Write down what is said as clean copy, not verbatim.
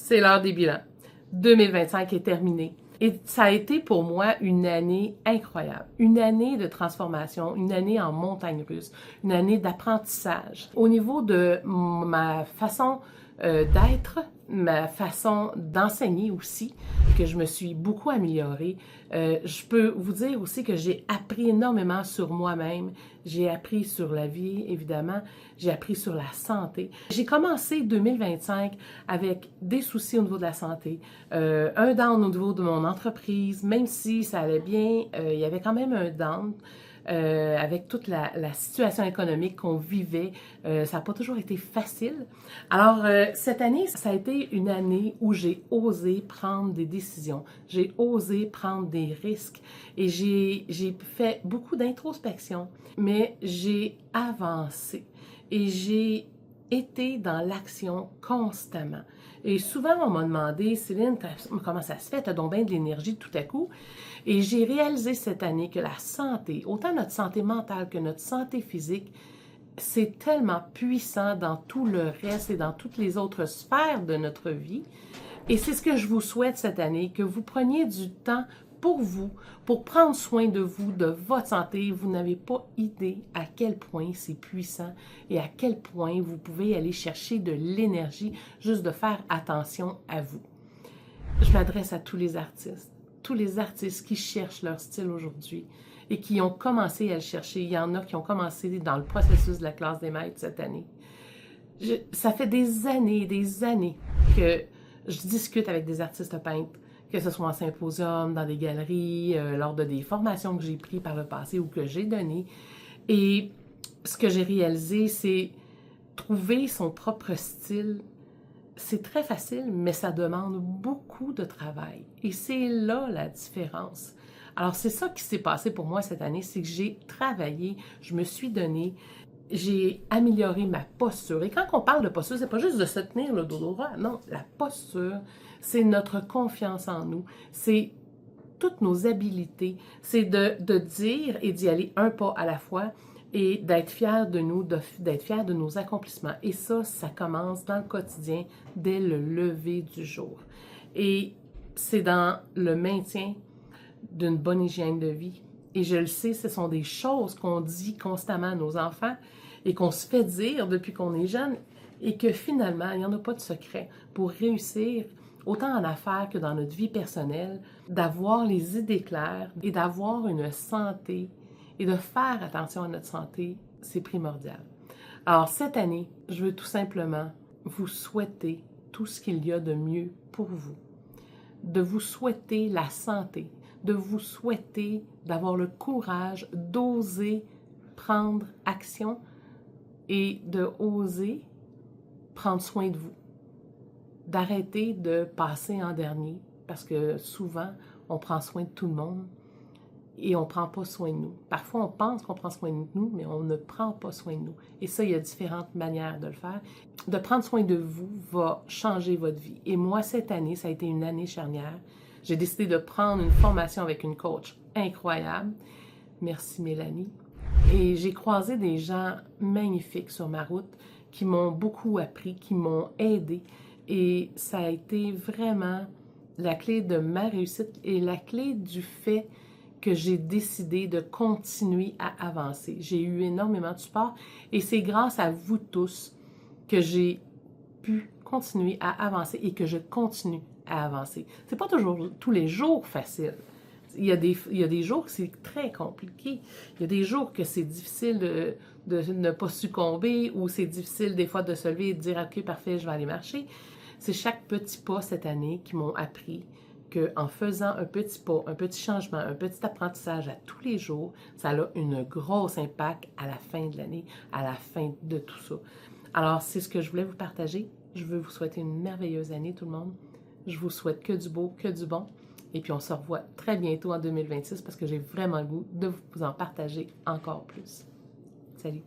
c'est l'heure des bilans. 2025 est terminé. Et ça a été pour moi une année incroyable, une année de transformation, une année en montagne russe, une année d'apprentissage. Au niveau de ma façon d'être, ma façon d'enseigner aussi, que je me suis beaucoup améliorée. Je peux vous dire aussi que j'ai appris énormément sur moi-même. J'ai appris sur la vie, évidemment. J'ai appris sur la santé. J'ai commencé 2025 avec des soucis au niveau de la santé, un down au niveau de mon entreprise, même si ça allait bien, il y avait quand même un down. Avec toute la situation économique qu'on vivait, ça n'a pas toujours été facile. Alors, cette année, ça a été une année où j'ai osé prendre des décisions, j'ai osé prendre des risques et j'ai fait beaucoup d'introspection, mais j'ai avancé et j'ai été dans l'action constamment. Et souvent, on m'a demandé, Céline, comment ça se fait? Tu as donc bien de l'énergie tout à coup. Et j'ai réalisé cette année que la santé, autant notre santé mentale que notre santé physique, c'est tellement puissant dans tout le reste et dans toutes les autres sphères de notre vie. Et c'est ce que je vous souhaite cette année, que vous preniez du temps pour vous, pour prendre soin de vous, de votre santé. Vous n'avez pas idée à quel point c'est puissant et à quel point vous pouvez aller chercher de l'énergie juste de faire attention à vous. Je m'adresse à tous les artistes qui cherchent leur style aujourd'hui et qui ont commencé à le chercher. Il y en a qui ont commencé dans le processus de la classe des maîtres cette année. Ça fait des années que je discute avec des artistes peintres, que ce soit en symposium, dans des galeries, lors de des formations que j'ai prises par le passé ou que j'ai données. Et ce que j'ai réalisé, c'est trouver son propre style. C'est très facile, mais ça demande beaucoup de travail. Et c'est là la différence. Alors, c'est ça qui s'est passé pour moi cette année, c'est que j'ai travaillé, je me suis donné, j'ai amélioré ma posture. Et quand on parle de posture, c'est pas juste de se tenir le dos droit. Non, la posture, c'est notre confiance en nous. C'est toutes nos habiletés. C'est de dire et d'y aller un pas à la fois et d'être fier de nous, d'être fier de nos accomplissements. Et ça commence dans le quotidien, dès le lever du jour. Et c'est dans le maintien d'une bonne hygiène de vie. Et je le sais, ce sont des choses qu'on dit constamment à nos enfants et qu'on se fait dire depuis qu'on est jeune et que finalement, il n'y en a pas de secret pour réussir, autant en affaires que dans notre vie personnelle, d'avoir les idées claires et d'avoir une santé et de faire attention à notre santé, c'est primordial. Alors cette année, je veux tout simplement vous souhaiter tout ce qu'il y a de mieux pour vous, de vous souhaiter la santé, de vous souhaiter d'avoir le courage d'oser prendre action et de oser prendre soin de vous. D'arrêter de passer en dernier parce que souvent, on prend soin de tout le monde et on ne prend pas soin de nous. Parfois, on pense qu'on prend soin de nous, mais on ne prend pas soin de nous. Et ça, il y a différentes manières de le faire. De prendre soin de vous va changer votre vie. Et moi, cette année, ça a été une année charnière. J'ai décidé de prendre une formation avec une coach incroyable. Merci Mélanie. Et j'ai croisé des gens magnifiques sur ma route qui m'ont beaucoup appris, qui m'ont aidé. Et ça a été vraiment la clé de ma réussite et la clé du fait que j'ai décidé de continuer à avancer. J'ai eu énormément de support et c'est grâce à vous tous que j'ai pu continuer à avancer et que je continue à avancer. C'est pas toujours tous les jours facile. Il y a des jours que c'est très compliqué. Il y a des jours que c'est difficile de ne pas succomber ou c'est difficile des fois de se lever et de dire « Ok, parfait, je vais aller marcher ». C'est chaque petit pas cette année qui m'ont appris qu'en faisant un petit pas, un petit changement, un petit apprentissage à tous les jours, ça a un gros impact à la fin de l'année, à la fin de tout ça. Alors, c'est ce que je voulais vous partager. Je veux vous souhaiter une merveilleuse année, tout le monde. Je vous souhaite que du beau, que du bon. Et puis, on se revoit très bientôt en 2026 parce que j'ai vraiment le goût de vous en partager encore plus. Salut!